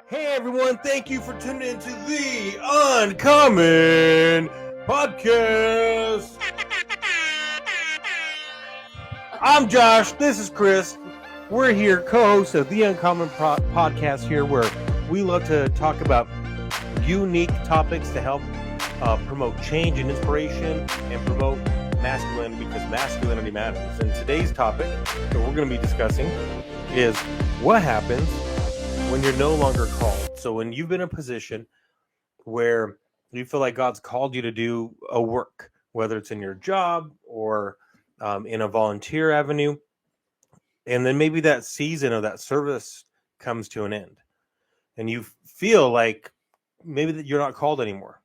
Hey everyone, thank you for tuning into the Uncommon Podcast. I'm Josh, this is Chris. We're here, co-hosts of the Uncommon Podcast here, where we love to talk about unique topics to help promote change and inspiration and promote masculinity, because masculinity matters. And today's topic that we're going to be discussing is what happens when you're no longer called. So when you've been in a position where you feel like God's called you to do a work, whether it's in your job or in a volunteer avenue, and then maybe that season of that service comes to an end, and you feel like maybe that you're not called anymore.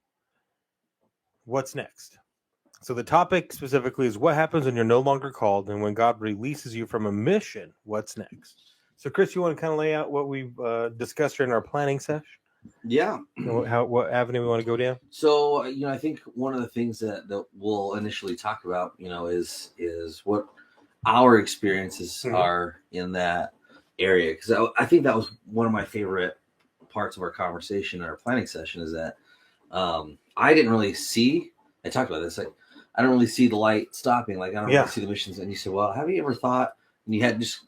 What's next? So the topic specifically is what happens when you're no longer called, and when God releases you from a mission, what's next? So, Chris, you want to kind of lay out what we've discussed during our planning session? Yeah. What avenue we want to go down? So, I think one of the things that we'll initially talk about, is what our experiences are in that area. Because I think that was one of my favorite parts of our conversation, our planning session, is that I didn't really see, I talked about this, like, I don't really see the light stopping. Like, I don't really see the missions. And you said, well, have you ever thought, and you had just,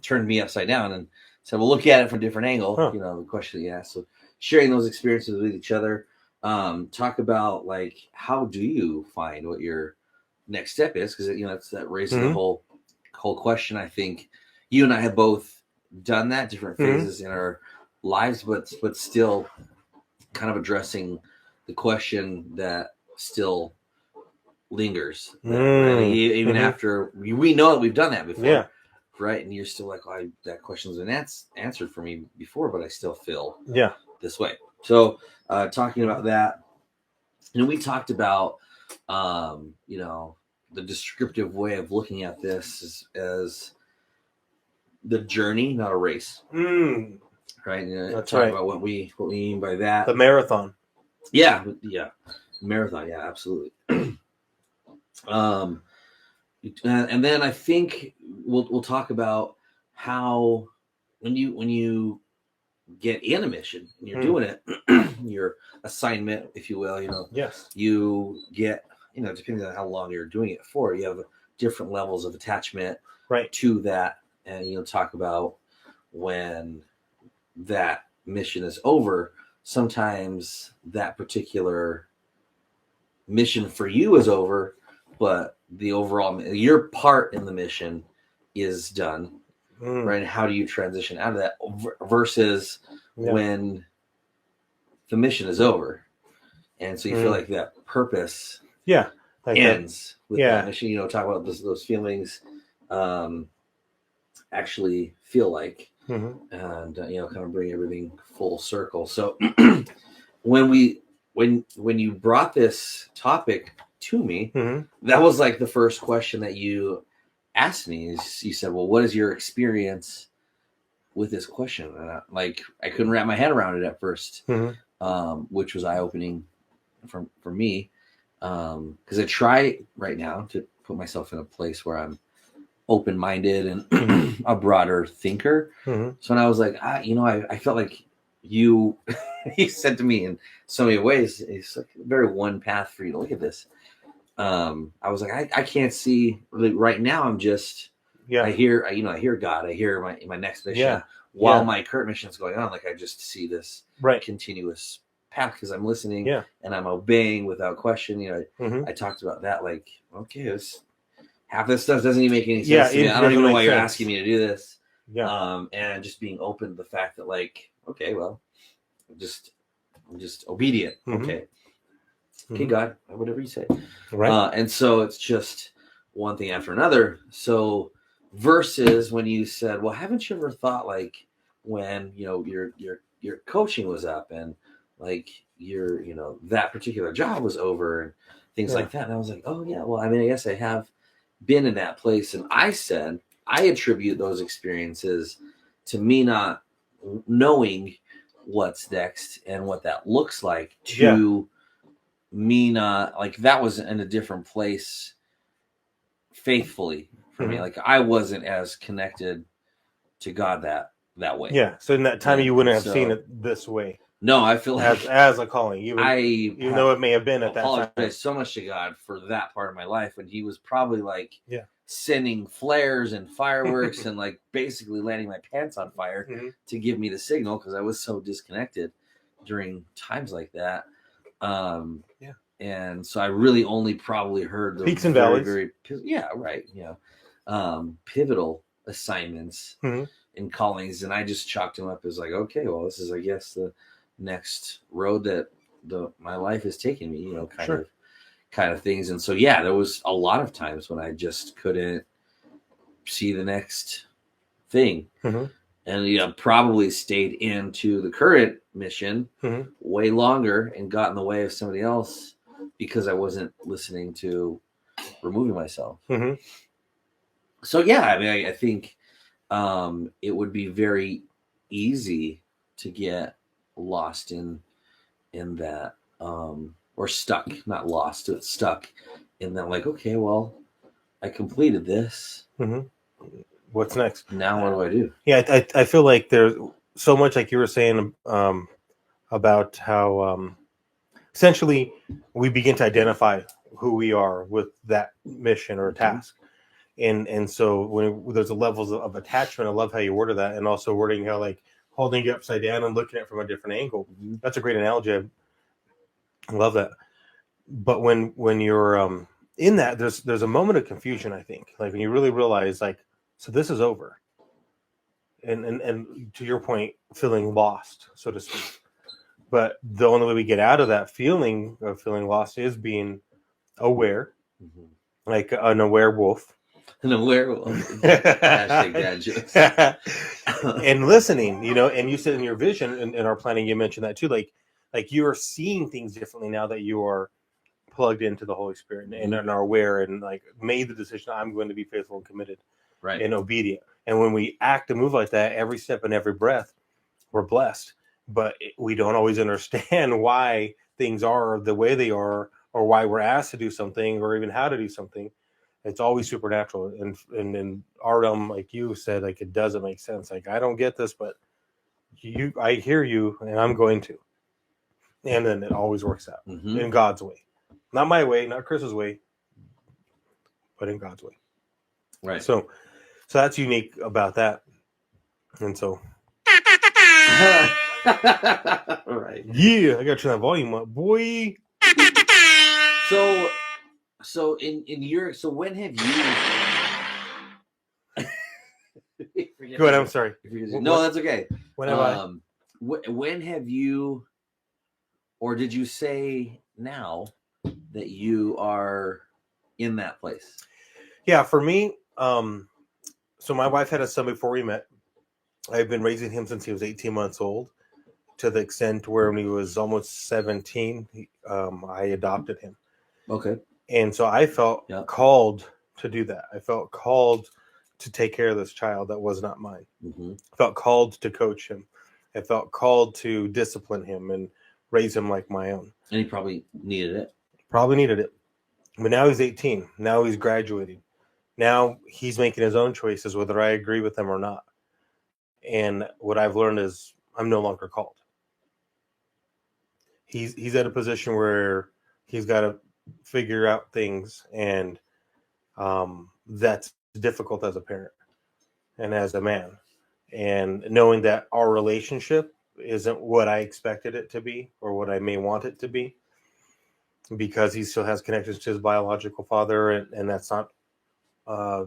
turned me upside down and said, well, look at it from a different angle, the question that you asked. So sharing those experiences with each other, talk about, like, how do you find what your next step is? Because, it's that raising the whole question. I think you and I have both done that, different phases in our lives, but still kind of addressing the question that still lingers. Right? Even after we know that we've done that before. Yeah. Right, and you're still like, that question's been answered for me before, but I still feel this way. So, talking about that, we talked about, the descriptive way of looking at this as the journey, not a race. Right, that's talk right. about what we mean by that. The marathon. Yeah, marathon. Yeah, absolutely. And then I think we'll talk about how when you get in a mission and you're doing it, your assignment, if you will, you get, depending on how long you're doing it for, you have different levels of attachment to that. And talk about when that mission is over, sometimes that particular mission for you is over, but the overall, your part in the mission is done, right? How do you transition out of that versus when the mission is over? And so you feel like that purpose ends with that mission. Talk about those feelings actually feel like, and, kind of bring everything full circle. So when you brought this topic to me, that was like the first question that you asked me. Is you said, well, what is your experience with this question? And I couldn't wrap my head around it at first, which was eye-opening for me, because I try right now to put myself in a place where I'm open-minded and a broader thinker. So when I was like, I felt like you said to me in so many ways, it's like very one path for you to look at this. I was like, I can't see really right now. I'm just, I hear God, I hear my next mission while my current mission is going on. Like, I just see this continuous path because I'm listening and I'm obeying without question. I talked about that. Like, okay, half this stuff doesn't even make any sense to me. I don't even know why you're asking me to do this. And just being open to the fact that, like, okay, well, I'm just obedient. Okay, God, whatever you say. Right. And so it's just one thing after another. So versus when you said, well, haven't you ever thought, like, when, your coaching was up and, like, your, that particular job was over and things like that. And I was like, oh yeah, well, I mean, I guess I have been in that place. And I said, I attribute those experiences to me not knowing what's next and what that looks like to me not, like, that was in a different place faithfully for me. Like, I wasn't as connected to God that that way. Yeah. So in that time, you wouldn't have So- seen it this way No, I feel like as a calling, even I though it may have been at that time. apologize so much to God for that part of my life when He was probably like Yeah. sending flares and fireworks and like basically landing my pants on fire Mhm. to give me the signal because I was so disconnected during times like that. Yeah. And so I really only probably heard the Peaks and valleys. Pivotal assignments Mhm. and callings, and I just chalked them up as like, okay, well, this is, I guess, the next road that my life is taking me, kind of things. And so, yeah, there was a lot of times when I just couldn't see the next thing. Mhm. And probably stayed into the current mission Mhm. way longer and got in the way of somebody else because I wasn't listening to removing myself. Mhm. So yeah, I mean, I think it would be very easy to get lost in that, or stuck, not lost, but stuck in that. Like, okay, well, I completed this. Mhm. What's next? Now what do I do? Yeah, I feel like there's so much, like you were saying, about how essentially we begin to identify who we are with that mission or task. And so when there's a levels of attachment, I love how you worded that, and also wording how like holding it upside down and looking at it from a different angle. That's a great analogy. I love that. But when you're in that, there's a moment of confusion, I think, like when you really realize, like, so this is over, and to your point, feeling lost, so to speak. But the only way we get out of that feeling of feeling lost is being aware, like an aware wolf. An aware wolf. Hashtag dad jokes. And listening, and you said in your vision in our planning, you mentioned that too, like you are seeing things differently now that you are plugged into the Holy Spirit and are aware and like made the decision, I'm going to be faithful and committed, right, and obedient. And when we act and move like that, every step and every breath, we're blessed. But we don't always understand why things are the way they are, or why we're asked to do something, or even how to do something. It's always supernatural. And in our realm, like you said, like it doesn't make sense. Like, I don't get this, but I hear you, and I'm going to. And then it always works out in God's way. Not my way, not Chris's way, but in God's way. Right. So that's unique about that. And so right. Yeah, I gotta turn that volume up, boy. So in your, so when have you Go ahead, I'm sorry. No, that's okay. When have I? When have you, or did you say now that you are in that place? Yeah, for me, so my wife had a son before we met. I've been raising him since he was 18 months old, to the extent where when he was almost 17, I adopted him. Okay. And so I felt called to do that. I felt called to take care of this child that was not mine. I felt called to coach him. I felt called to discipline him and raise him like my own. And he probably needed it. But now he's 18. Now he's graduating. Now he's making his own choices, whether I agree with them or not. And what I've learned is I'm no longer called. He's at a position where he's got to figure out things, and that's difficult as a parent and as a man. And knowing that our relationship isn't what I expected it to be or what I may want it to be, because he still has connections to his biological father, and that's not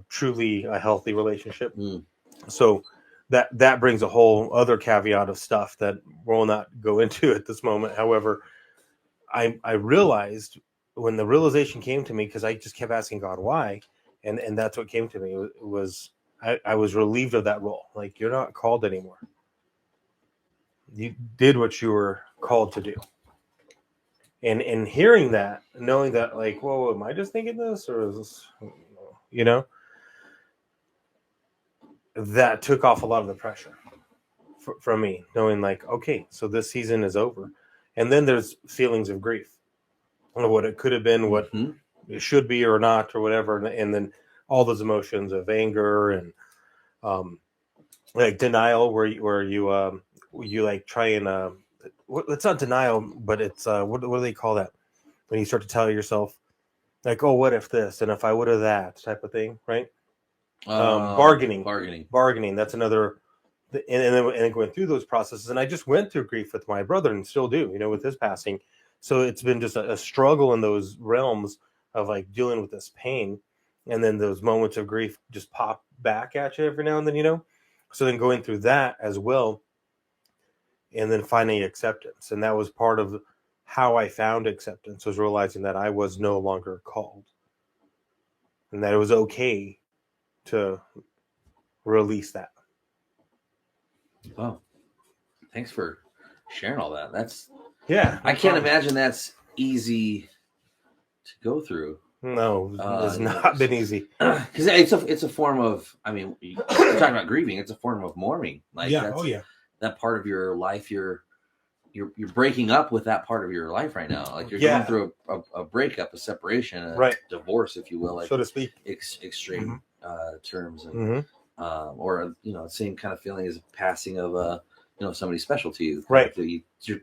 truly a healthy relationship. So that brings a whole other caveat of stuff that we'll not go into at this moment. However, I realized when the realization came to me, because I just kept asking God why, and that's what came to me. It was I was relieved of that role. Like, you're not called anymore. You did what you were called to do. And hearing that, knowing that, like, whoa, am I just thinking this, or is this, that took off a lot of the pressure from me, knowing like, okay, so this season is over. And then there's feelings of grief, what it could have been, what it should be or not, or whatever. And then all those emotions of anger and like denial, where you like try and it's not denial, but it's what do they call that when you start to tell yourself like, oh, what if this and if I would have that type of thing, right? Bargaining. That's another. And then going through those processes, and I just went through grief with my brother, and still do, with his passing. So it's been just a struggle in those realms of like dealing with this pain, and then those moments of grief just pop back at you every now and then. So then going through that as well, and then finding acceptance, and that was part of how I found acceptance, was realizing that I was no longer called, and that it was okay to release that. Oh, thanks for sharing all that. I can't imagine that's easy to go through. No, it's not been easy. Because it's a form of, I mean, you're talking about grieving. It's a form of mourning. Like, that part of your life, you're breaking up with that part of your life right now. Like, you're going through a breakup, a separation, a divorce, if you will, like, so to speak, extreme terms, and or same kind of feeling as passing of somebody special to you. Right. You're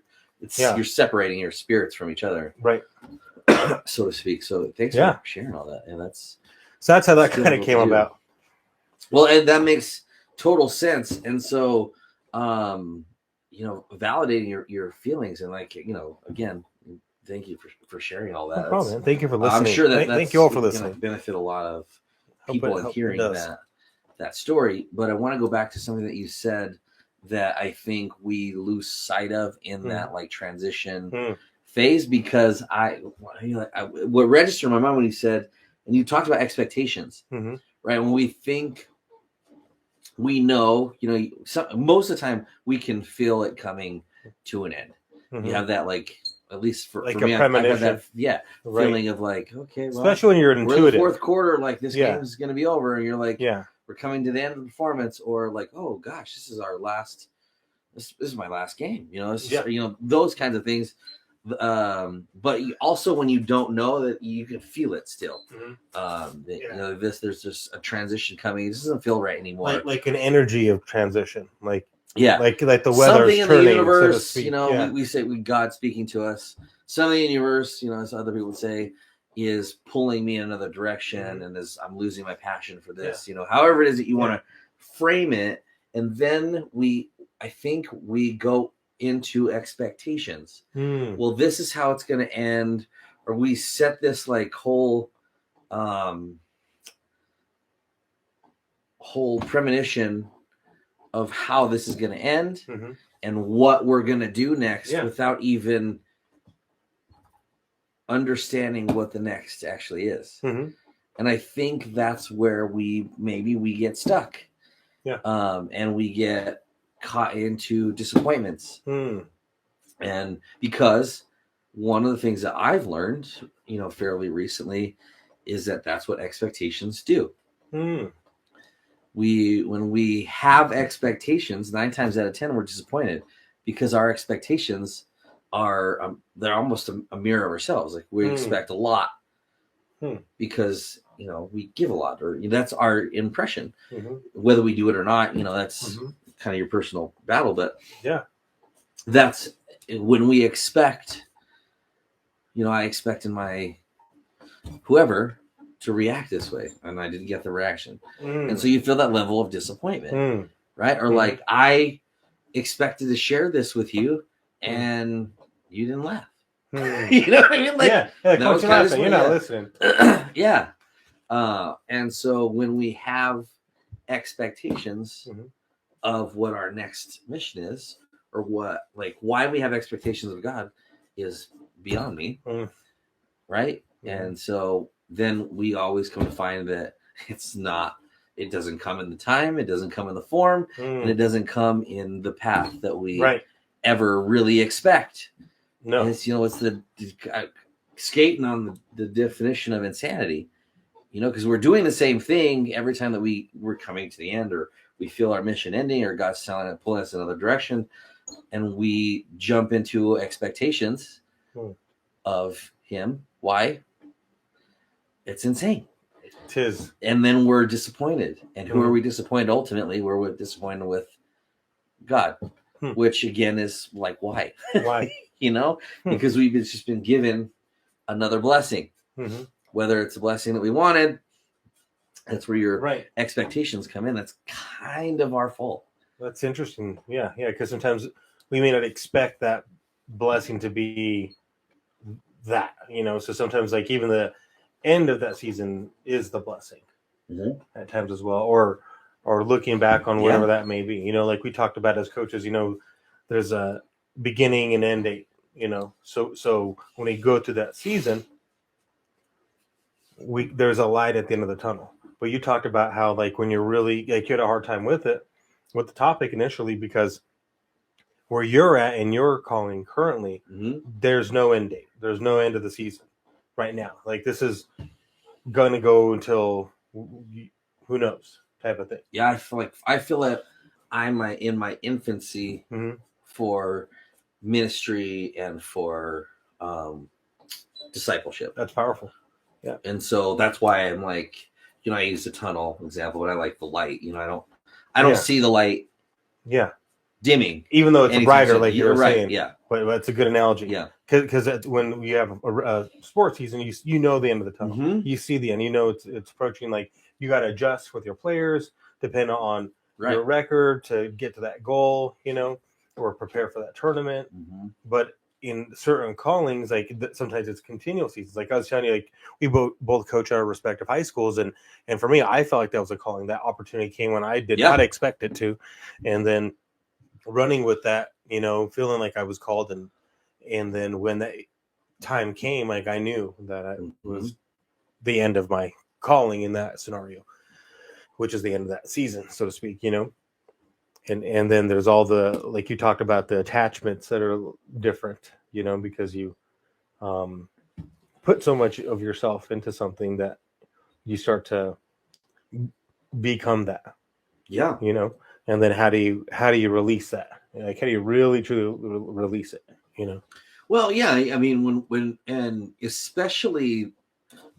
separating your spirits from each other. Right. So to speak. So thanks for sharing all that. And that's how that kind of came about. Well, and that makes total sense. And so, validating your feelings, and like, again, thank you for sharing all that. No problem, man. Thank you for listening. I'm sure thank you all for listening. Benefit a lot of people in hearing that story. But I want to go back to something that you said that I think we lose sight of in that like transition phase, because what registered in my mind when you said, and you talked about expectations, right? When we think we know, most of the time we can feel it coming to an end. You have that, like, at least for like for me, a premonition. I've had that feeling of like, okay, well, especially when you're intuitive. We're in the fourth quarter, like this game is going to be over, and you're like, we're coming to the end of the performance, or like, oh gosh, this is our last. This is my last game. Those kinds of things. But also when you don't know, that you can feel it still. There's just a transition coming. This doesn't feel right anymore. Like an energy of transition. Like like the weather's something in turning, the universe. So to speak. We say God speaking to us. Something in the universe, as other people would say, is pulling me in another direction, and as I'm losing my passion for this. However it is that you want to frame it, and then I think we go into expectations. Well, this is how it's going to end, or we set this like whole premonition of how this is going to end and what we're going to do next without even understanding what the next actually is. And I think that's where we get stuck. And we get caught into disappointments. And because one of the things that I've learned, fairly recently, is that that's what expectations do. When we have expectations, 9 times out of 10 we're disappointed, because our expectations are they're almost a mirror of ourselves. Like, we expect a lot because we give a lot, or that's our impression. Whether we do it or not, that's kind of your personal battle. But that's when we expect. I expected my whoever to react this way, and I didn't get the reaction, and so you feel that level of disappointment, right? Or like, I expected to share this with you, and you didn't laugh. You know what I mean? Like, that was kind of you're not listening. And so when we have expectations of what our next mission is, or why we have expectations of God is beyond me, right? And so then we always come to find that it doesn't come in the time, it doesn't come in the form, and it doesn't come in the path that we ever really expect. No. And it's the skating on the definition of insanity, because we're doing the same thing every time that we're coming to the end, or we feel our mission ending, or God's pulling us in another direction, and we jump into expectations of Him. Why? It's insane. 'Tis. And then we're disappointed. And who are we disappointed ultimately? We're disappointed with God, which again is like, why? Why? Because we've just been given another blessing. Mm-hmm. Whether it's a blessing that we wanted, that's where your expectations come in. That's kind of our fault. That's interesting. Yeah, because sometimes we may not expect that blessing to be that, so sometimes like even the end of that season is the blessing at times as well, or looking back on whatever that may be, like we talked about as coaches, there's a beginning and end date, so when we go through that season, there's a light at the end of the tunnel. But you talked about how like when you're really like you had a hard time with the topic initially because where you're at in your calling currently, there's no end date. There's no end of the season right now. Like this is going to go until who knows type of thing. Yeah, I feel that I'm in my infancy for ministry and for discipleship. That's powerful. Yeah. And so that's why I'm like, I use the tunnel example, but I like the light. I don't see the light. Yeah. Dimming, even though it's brighter, like you were saying. Yeah, but it's a good analogy. Yeah, because when you have a sports season, you know the end of the tunnel. You see the end. It's approaching. Like you got to adjust with your players, depending on your record to get to that goal. Or prepare for that tournament. But in certain callings, like sometimes it's continual seasons. Like I was telling you, like we both coach our respective high schools, and for me, I felt like that was a calling. That opportunity came when I did not expect it to, and then running with that, feeling like I was called, and then when that time came, like I knew that I was the end of my calling in that scenario, which is the end of that season, so to speak, and then there's all the, like you talked about, the attachments that are different, because you put so much of yourself into something that you start to become that. Yeah. And then how do you release that? Like how do you really truly release it? Well, yeah. I mean, when and especially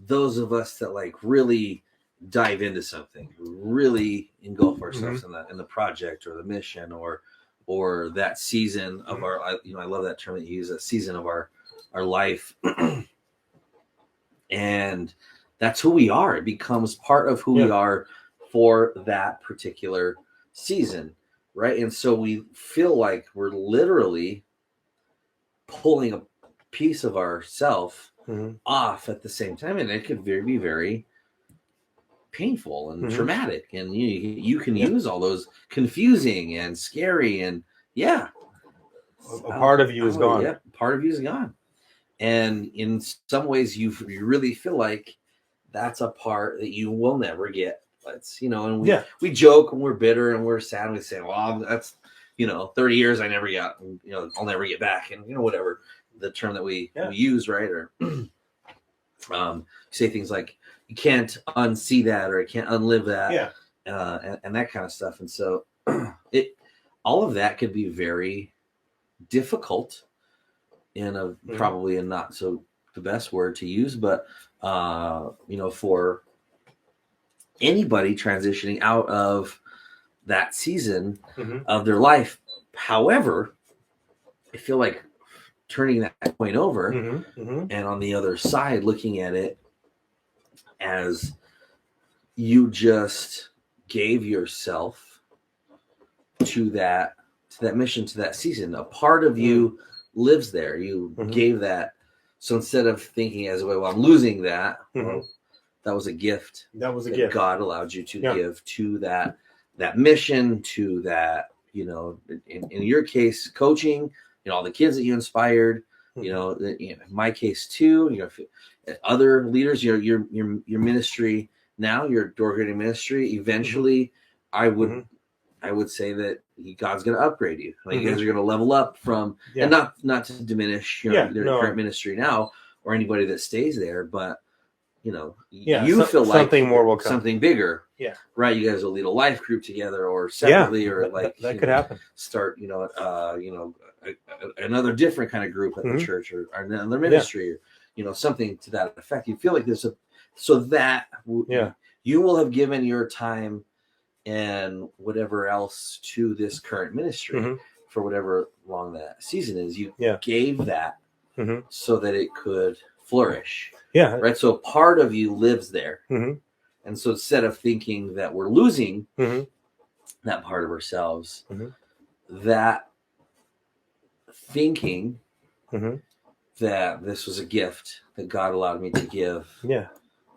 those of us that like really dive into something, really engulf ourselves in the project or the mission or that season of our. I love that term that you use, a season of our life, and that's who we are. It becomes part of who we are for that particular season, right? And so we feel like we're literally pulling a piece of ourself off at the same time, and it could be very painful and traumatic, and you can use all those confusing and scary, and a part of you is gone. Yeah, part of you is gone, and in some ways you really feel like that's a part that you will never get. And we joke when we're bitter and we're sad, and we say, well, that's 30 years I never got, I'll never get back, and whatever the term that we use, right? Or say things like you can't unsee that, or I can't unlive that, and that kind of stuff. And so all of that could be very difficult in a probably a not so the best word to use, but for anybody transitioning out of that season of their life. However, I feel like turning that point over and on the other side, looking at it as you just gave yourself to that mission, to that season. A part of you lives there. You gave that. So instead of thinking as well, I'm losing that, well, that was a gift. That was a gift God allowed you to give to that mission, to that, in your case, coaching, all the kids that you inspired, in my case too, other leaders, your ministry now, your door grading ministry, eventually I would say that God's going to upgrade you. Like you guys are going to level up from, and not to diminish your current ministry now or anybody that stays there, but you feel like something more will come, something bigger. Yeah. Right. You guys will lead a life group together or separately, or like that could happen. Start, another different kind of group at the church or another ministry or, something to that effect. You feel like there's you will have given your time and whatever else to this current ministry for whatever long that season is. You gave that so that it could flourish. Yeah. Right. So part of you lives there. And so instead of thinking that we're losing that part of ourselves, that thinking that this was a gift that God allowed me to give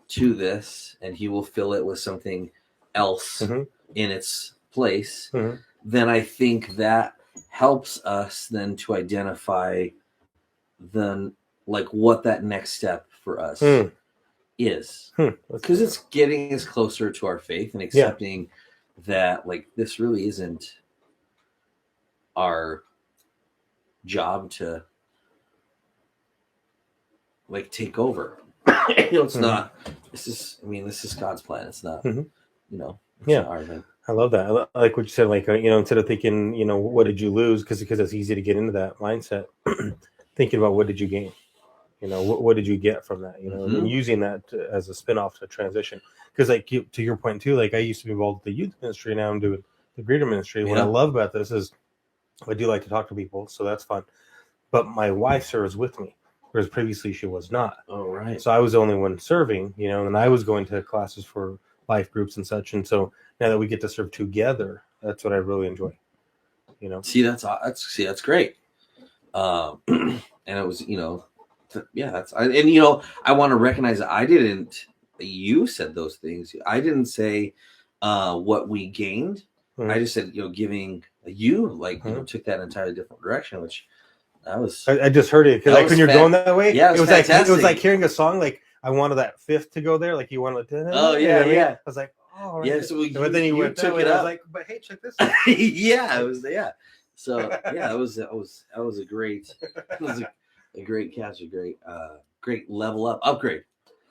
to this, and he will fill it with something else in its place, then I think that helps us then to identify then like what that next step for us is. Because it's getting us closer to our faith and accepting that like this really isn't our job to like take over. It's not. This is God's plan. It's not. It's not our thing. I love that. I like what you said. Like instead of thinking, what did you lose? Because it's easy to get into that mindset. Thinking about what did you gain? What did you get from that? And using that as a spinoff to transition. Because like to your point too, like I used to be involved with the youth ministry. Now I'm doing the greater ministry. What I love about this is I do like to talk to people, so that's fun. But my wife serves with me, whereas previously she was not. Oh, right. So I was the only one serving, and I was going to classes for life groups and such. And so now that we get to serve together, that's what I really enjoy. See, that's great. And it was, I want to recognize that I didn't. You said those things. I didn't say what we gained. I just said, giving you took that entirely different direction, which that was. I just heard it because like when you're going that way, yeah, it was like hearing a song. Like I wanted that fifth to go there. Like you wanted. Oh yeah. I was like, oh yeah. So but then you went took it. I was like, but hey, check this out. Yeah, it was So yeah, that was a great. It was a great catch, a great level up upgrade.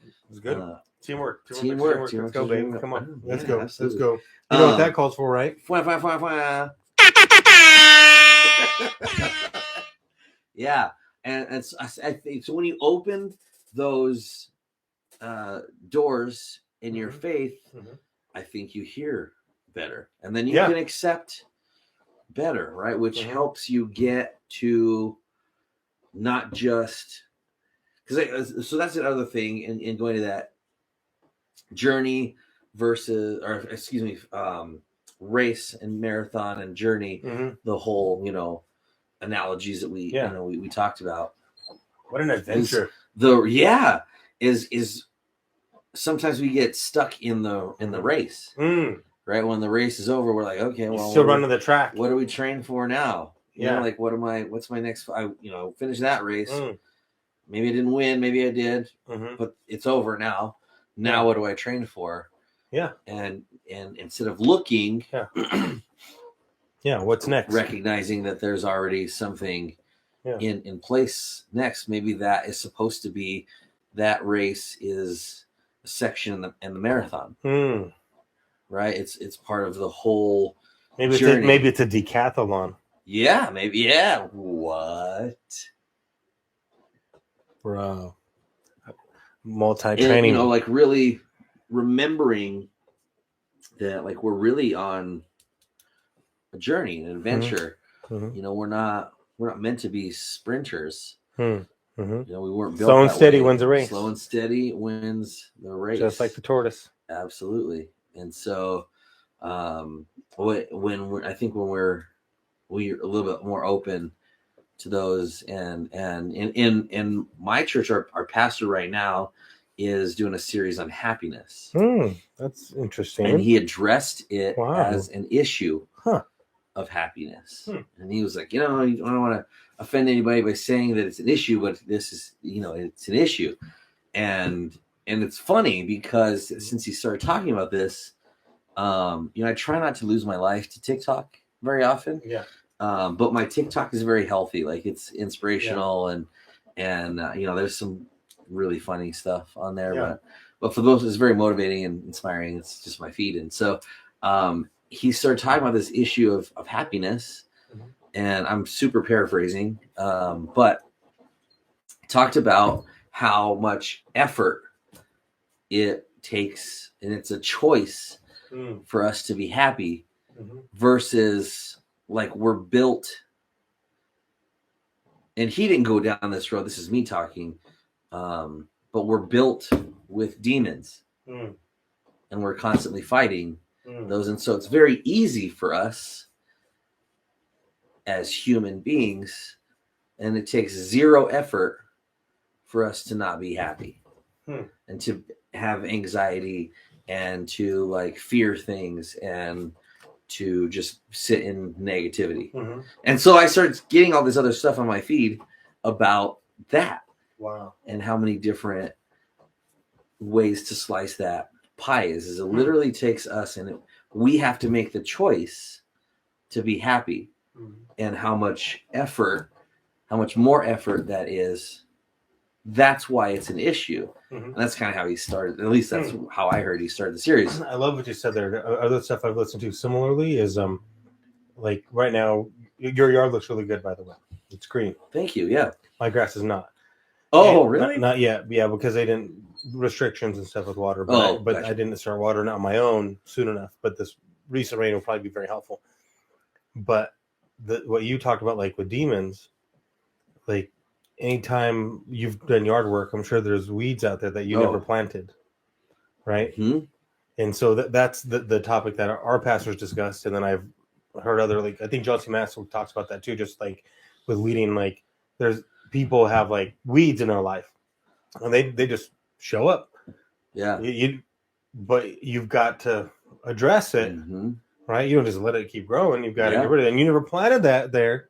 It was good. Teamwork. Teamwork. Let's go, baby. Come on. Let's go. Absolutely. Let's go. You know what that calls for, right? Yeah, and I think so. When you open those doors in your faith, I think you hear better, and then you can accept better, right? Which helps you get to not just because so that's another thing in going to that journey versus, or excuse me, race and marathon and journey, the whole analogies that we we talked about. What an adventure! Is sometimes we get stuck in the race, right? When the race is over, we're like, okay, well, still running the track. What do we train for now? Like what's my next? Finish that race. Maybe I didn't win, maybe I did, but it's over now. Now what do I train for? Yeah. And instead of looking, what's next? Recognizing that there's already something in place next. Maybe that is supposed to be that race is a section in the marathon. Right? It's part of the whole journey. Maybe it's a decathlon. Yeah, maybe. Yeah. What? Bro. Multi-training. Like really remembering that like we're really on a journey, an adventure. We're not meant to be sprinters. We weren't built slow and steady wins the race. Slow and steady wins the race. Just like the tortoise. Absolutely. And so when we're a little bit more open to those, and in my church, our pastor right now is doing a series on happiness. That's interesting. And he addressed it as an issue of happiness. And he was like, I don't want to offend anybody by saying that it's an issue, but this is, it's an issue. And it's funny because since he started talking about this, I try not to lose my life to TikTok very often. Yeah. But my TikTok is very healthy. Like it's inspirational and there's some really funny stuff on there, but for those, it's very motivating and inspiring. It's just my feed. And so, he started talking about this issue of happiness, and I'm super paraphrasing, but talked about how much effort it takes, and it's a choice for us to be happy versus like we're built. And he didn't go down this road. This is me talking. But we're built with demons and we're constantly fighting those. And so it's very easy for us as human beings, and it takes zero effort for us to not be happy and to have anxiety and to like fear things and to just sit in negativity. And so I started getting all this other stuff on my feed about that. Wow. And how many different ways to slice that pie is it literally takes us, and we have to make the choice to be happy. And how much more effort that is. That's why it's an issue. And that's kind of how he started. At least that's how I heard he started the series. I love what you said there. Other stuff I've listened to similarly is like right now, your yard looks really good, by the way. It's green. Thank you. Yeah. My grass is not. Oh, and really? Not yet. Yeah, because they didn't restrictions and stuff with water. But, gotcha. I didn't start watering on my own soon enough. But this recent rain will probably be very helpful. But what you talked about, like with demons, like anytime you've done yard work, I'm sure there's weeds out there that you never planted, right? And so that's the topic that our pastors discussed. And then I've heard other, like, I think John C. Maxwell talks about that too, just like with weeding, like there's people have like weeds in their life and they just show up. Yeah. But you've got to address it, right? You don't just let it keep growing. You've got to get rid of it. And you never planted that there,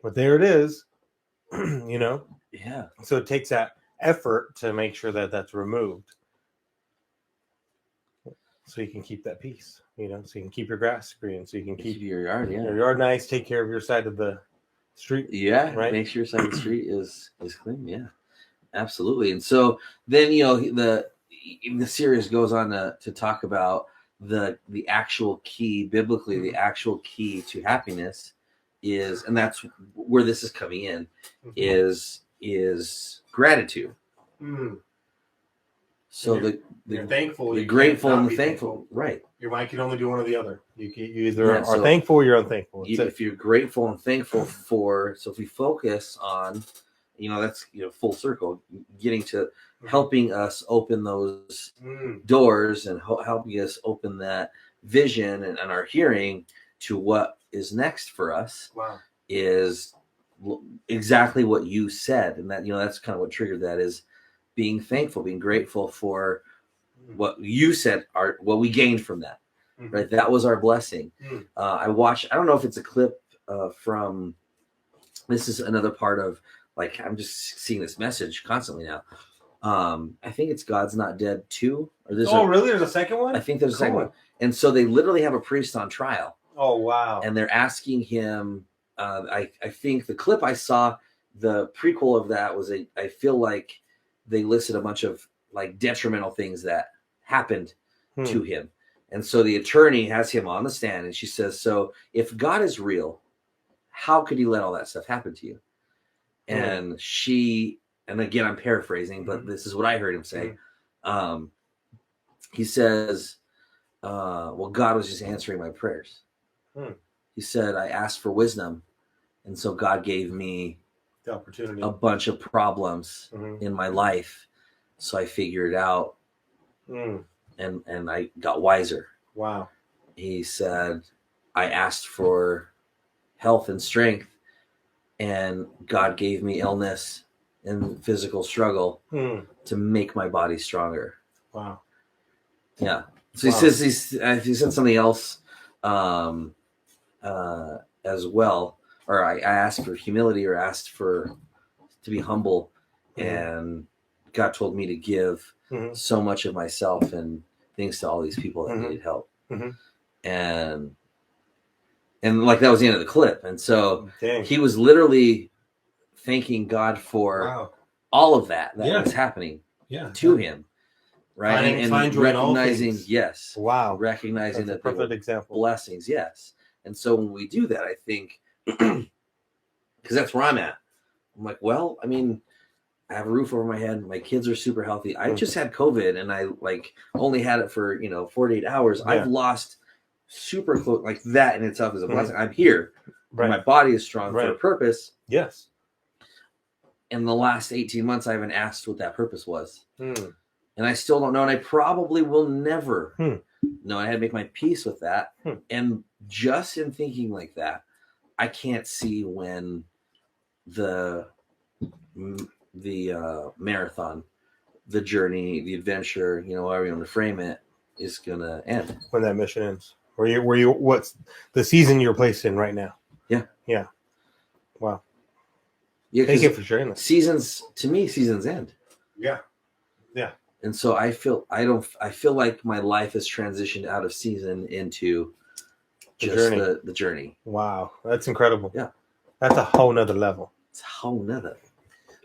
but there it is, you know? Yeah. So it takes that effort to make sure that that's removed. So you can keep that peace, you know, so you can keep your grass green, so you can keep your yard, your yard nice, take care of your side of the street. Yeah, right. Make sure your side of the street is clean. Yeah, absolutely. And so then, you know, the series goes on to talk about the actual key biblically, the actual key to happiness is, and that's where this is coming in, is gratitude. So you're thankful, you're grateful and thankful, right? Your mind can only do one or the other. You either are thankful or you're unthankful. If you're grateful and thankful so if we focus on, you know, that's, you know, full circle, getting to helping us open those doors and helping us open that vision and our hearing to what is next for us. Wow. Is exactly what you said. And that, you know, that's kind of what triggered that, is being thankful, being grateful for what you said, what we gained from that, right? That was our blessing. I don't know if it's a clip from, this is another part of, like, I'm just seeing this message constantly now. I think it's God's Not Dead 2. Really? There's a second one? I think there's a second one. And so they literally have a priest on trial. Oh, wow. And they're asking him, I think the clip I saw, the prequel of that was I feel like they listed a bunch of like detrimental things that happened to him. And so the attorney has him on the stand and she says, so if God is real, how could he let all that stuff happen to you? And and again, I'm paraphrasing, but this is what I heard him say. He says, well, God was just answering my prayers. He said, I asked for wisdom. And so God gave me the opportunity, a bunch of problems in my life. So I figured it out and I got wiser. Wow. He said, I asked for health and strength and God gave me illness and physical struggle to make my body stronger. Wow. Yeah. So he says, he said something else as well. Or I asked for humility, or asked to be humble, and God told me to give so much of myself and things to all these people that needed help. And like that was the end of the clip. And so he was literally thanking God for all of that was happening to him, right? And recognizing, recognizing that perfect example, blessings, And so when we do that, I think, because that's where I'm at. I'm like, well, I mean, I have a roof over my head. My kids are super healthy. I just had COVID and I like only had it for, 48 hours. Yeah. I've lost super close, like that in itself is a blessing. I'm here. Right. My body is strong for a Right. purpose. Yes. In the last 18 months, I haven't asked what that purpose was. And I still don't know. And I probably will never know. I had to make my peace with that. And just in thinking like that, I can't see when the marathon, the journey, the adventure, however you want to frame it, is gonna end. When that mission ends. What's the season you're placed in right now? Yeah. Wow. Yeah, thank you for sharing that. Seasons end. Yeah. And so I feel like my life has transitioned out of season into the journey. Wow. That's incredible. Yeah. That's a whole nother level. It's a whole nother.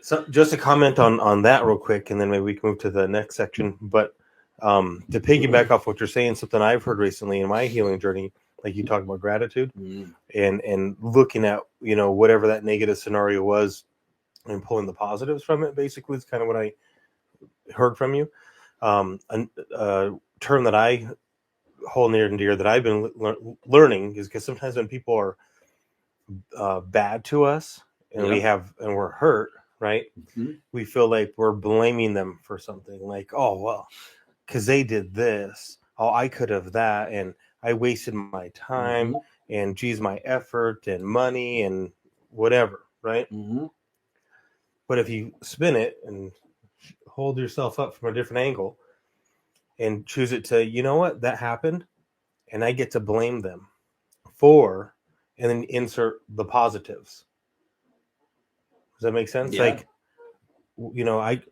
So just a comment on that real quick, and then maybe we can move to the next section. But to piggyback off what you're saying, something I've heard recently in my healing journey, like you talk about gratitude and looking at, whatever that negative scenario was and pulling the positives from it, basically is kind of what I heard from you. A term that I hold near and dear that I've been learning is because sometimes when people are bad to us and we're hurt, right? We feel like we're blaming them for something, like, oh, well, because they did this. Oh, I could have that. And I wasted my time and geez, my effort and money and whatever, right? But if you spin it and hold yourself up from a different angle and choose it to, you know what, that happened and I get to blame them for, and then insert the positives. Does that make sense? Yeah. Like,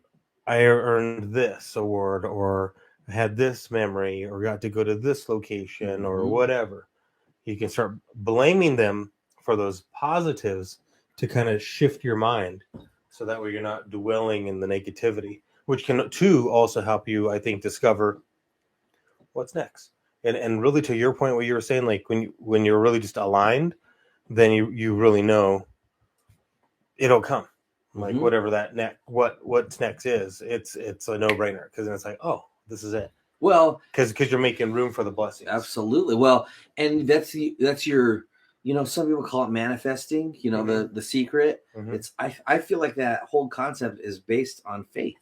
I earned this award, or I had this memory, or got to go to this location, or whatever. You can start blaming them for those positives to kind of shift your mind, so that way you're not dwelling in the negativity, which can too also help you, I think, discover what's next. And really, to your point, what you were saying, like when you're really just aligned, then you really know it'll come. Like whatever that what's next is, it's a no-brainer, because then it's like, oh, this is it. Well, because you're making room for the blessings. Absolutely. Well, and that's your, some people call it manifesting. The secret. It's I feel like that whole concept is based on faith,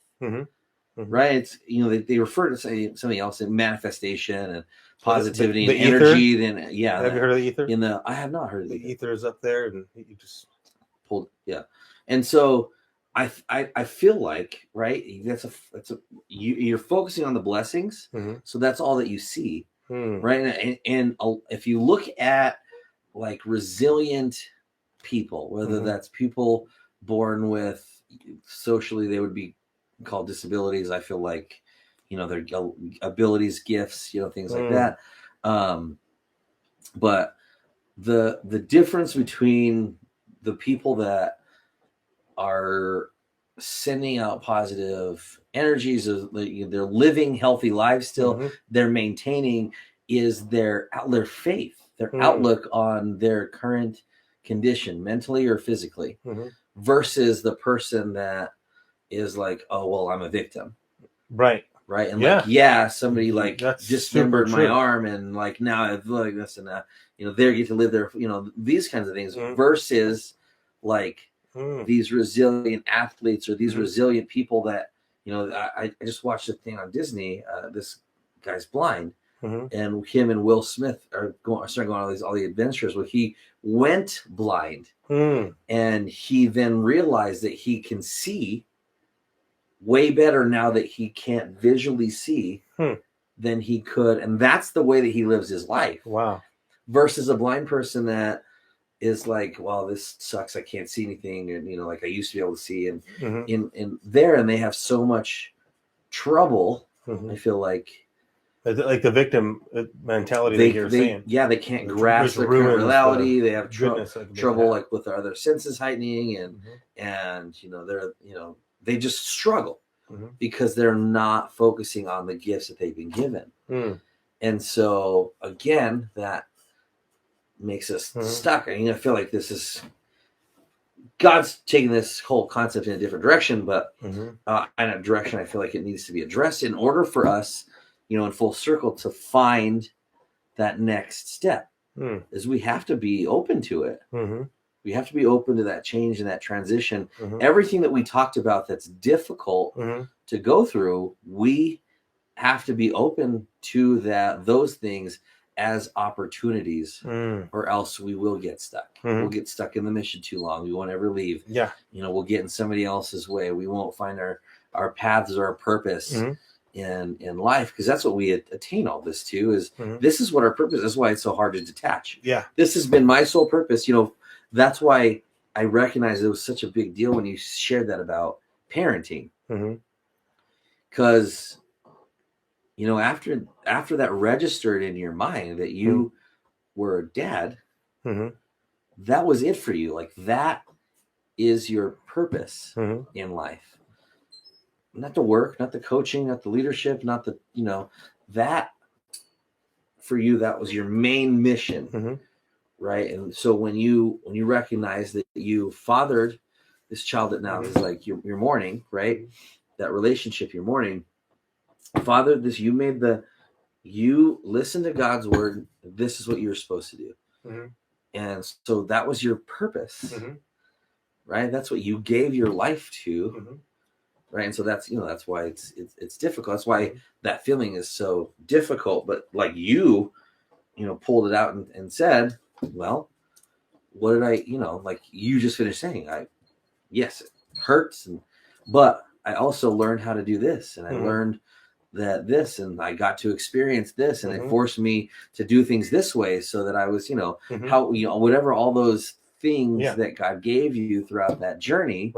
right? It's they refer to something else in manifestation and positivity the and ether? Energy. Then have you heard of the ether? I have not heard of the ether. Is up there, and you just pulled. Yeah. And so I feel like, right, you're focusing on the blessings, so that's all that you see, right? And if you look at like resilient people, whether that's people born with, socially they would be called disabilities, I feel like, their abilities, gifts, things like that. But the difference between the people that are sending out positive energies, they're living healthy lives still, they're maintaining, is their faith, their outlook on their current condition, mentally or physically, versus the person that is like, oh, well, I'm a victim. Right. And somebody like dismembered my arm, and like now I like this and that, they get to live their, these kinds of things, versus like these resilient athletes or these resilient people that, I just watched a thing on Disney. This guy's blind, and him and Will Smith are starting going on all the adventures where he went blind, and he then realized that he can see way better now that he can't visually see than he could, and that's the way that he lives his life. Wow. Versus a blind person that is like, well, this sucks, I can't see anything, and like I used to be able to see, and in there, and they have so much trouble. I feel like the victim mentality that you're saying. Yeah, they can't grasp their current reality. They have trouble like with their other senses heightening, and they're they just struggle because they're not focusing on the gifts that they've been given. And so again, that makes us stuck. I feel like this is God's taking this whole concept in a different direction, but Mm-hmm. in a direction I feel like it needs to be addressed in order for us, in full circle to find that next step. Is we have to be open to it. Mm-hmm. We have to be open to that change and that transition. Mm-hmm. Everything that we talked about that's difficult to go through, we have to be open to those things as opportunities, or else we will get stuck. We'll get stuck in the mission too long. We won't ever leave. Yeah. We'll get in somebody else's way. We won't find our paths or our purpose in life, because that's what we attain all this to, is this is what our purpose is. That's why it's so hard to detach. Yeah. This has been my sole purpose. That's why I recognize it was such a big deal when you shared that about parenting. Because after that registered in your mind that you were a dad, that was it for you. Like, that is your purpose in life. Not the work, not the coaching, not the leadership, not the, that for you, that was your main mission. Right. And so when you recognize that you fathered this child that now is like your mourning, right? That relationship you're mourning, fathered this, you listened to God's word. This is what you're supposed to do. And so that was your purpose, right? That's what you gave your life to. Right. And so that's why it's difficult. That's why that feeling is so difficult. But like you pulled it out and said, well, what did I, like you just finished saying, yes, it hurts. But I also learned how to do this, and I learned that this, and I got to experience this, and it forced me to do things this way, so that I was, how, whatever, all those things that God gave you throughout that journey,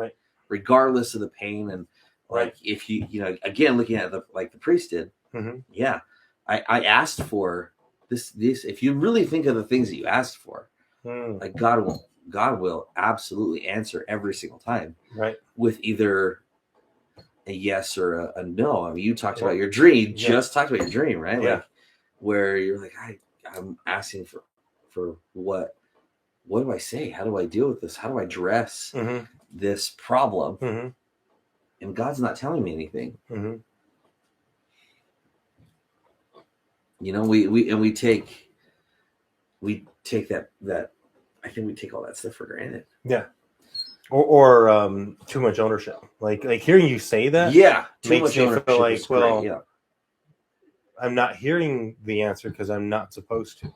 regardless of the pain. And like, if you, again, looking at the priest did, I asked for this, if you really think of the things that you asked for, like God will absolutely answer every single time, right? With either a yes or a no. I mean, you talked about your dream, just talked about your dream, right? Like, where you're like, I'm asking for what do I say? How do I deal with this? How do I address this problem? And God's not telling me anything. We take that. I think we take all that stuff for granted. Yeah. Or too much ownership. Like hearing you say that, makes me feel like, well, I'm not hearing the answer because I'm not supposed to.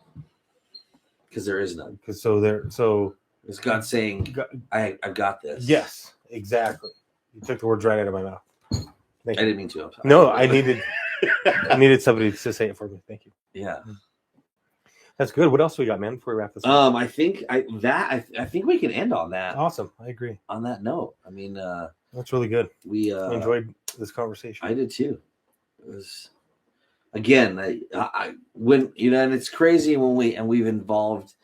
Because there is none. Is God saying, I've got this. Yes, exactly. You took the words right out of my mouth. I didn't mean to. No, I needed somebody to say it for me. Thank you. Yeah. That's good. What else we got, man, before we wrap this up? I think we can end on that. Awesome. I agree. On that note. I mean, that's really good. We enjoyed this conversation. I did too. It was, again, when and it's crazy when we've involved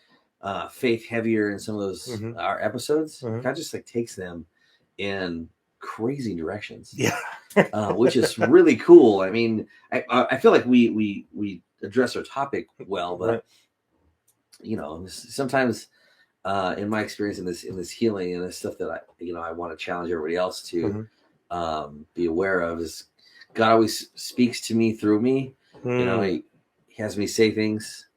faith heavier in some of those our episodes. God just takes them in crazy directions. Yeah. Which is really cool. I mean, I feel like we address our topic well, but sometimes in my experience in this healing and this stuff that I want to challenge everybody else to be aware of is God always speaks to me through me. He has me say things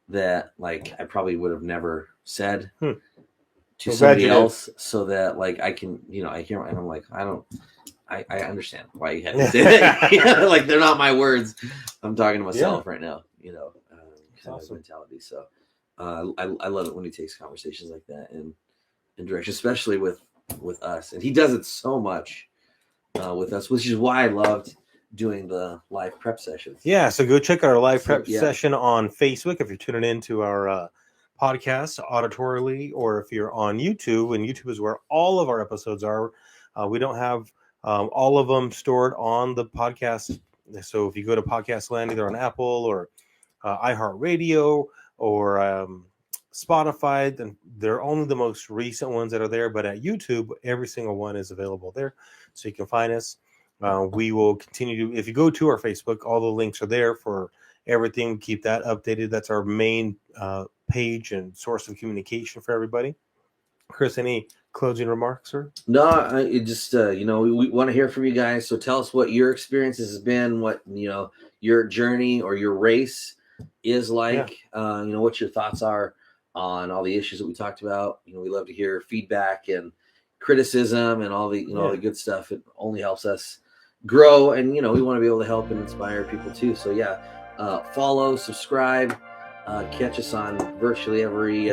that I probably would have never said to somebody else, so that I can I hear and I'm like, I understand why you had to say that. They're not my words. I'm talking to myself right now. Kind of mentality. So I love it when he takes conversations like that and direction, especially with us. And he does it so much with us, which is why I loved doing the live prep sessions. Yeah, so go check out our live prep session on Facebook if you're tuning into our podcast auditorily, or if you're on YouTube, and YouTube is where all of our episodes are. We don't have all of them stored on the podcast. So if you go to Podcast Land, either on Apple or iHeartRadio or Spotify, then they're only the most recent ones that are there. But at YouTube, every single one is available there, so you can find us. We will continue to, if you go to our Facebook, all the links are there for everything. Keep that updated. That's our main page and source of communication for everybody. Chris, any closing remarks, sir? No, it just we want to hear from you guys. So tell us what your experiences has been, what your journey or your race is like. What your thoughts are on all the issues that we talked about. We love to hear feedback and criticism and all the all the good stuff. It only helps us grow, and we want to be able to help and inspire people too. So follow, subscribe, catch us on virtually every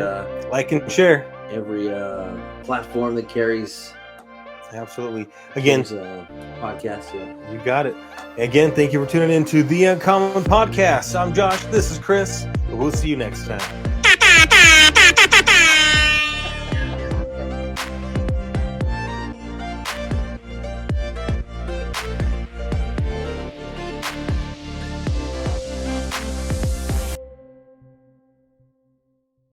like and share every platform that carries again podcast. You got it. Again, thank you for tuning in to the Uncommon Podcast. I'm Josh, this is Chris, and we'll see you next time.